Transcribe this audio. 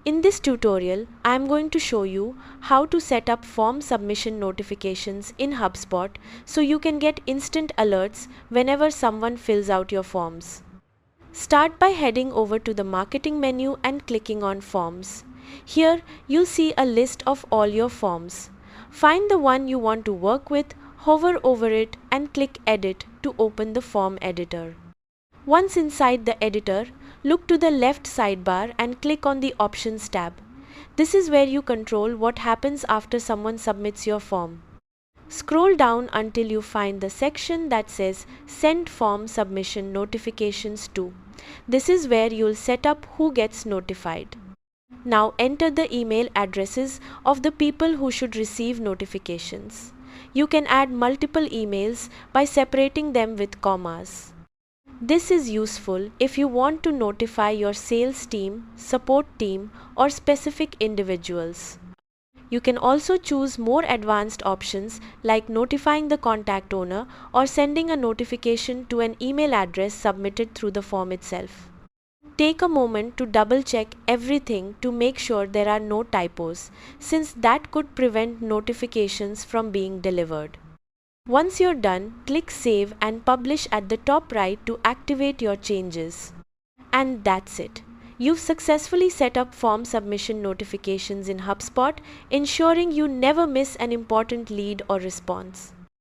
In this tutorial, I am going to show you how to set up form submission notifications in HubSpot so you can get instant alerts whenever someone fills out your forms. Start by heading over to the marketing menu and clicking on Forms. Here, you'll see a list of all your forms. Find the one you want to work with, hover over it and click Edit to open the form editor. Once inside the editor, look to the left sidebar and click on the Options tab. This is where you control what happens after someone submits your form. Scroll down until you find the section that says Send Form Submission Notifications to. This is where you'll set up who gets notified. Now enter the email addresses of the people who should receive notifications. You can add multiple emails by separating them with commas. This is useful if you want to notify your sales team, support team, or specific individuals. You can also choose more advanced options like notifying the contact owner or sending a notification to an email address submitted through the form itself. Take a moment to double check everything to make sure there are no typos, since that could prevent notifications from being delivered. Once you're done, click Save and Publish at the top right to activate your changes. And that's it. You've successfully set up form submission notifications in HubSpot, ensuring you never miss an important lead or response.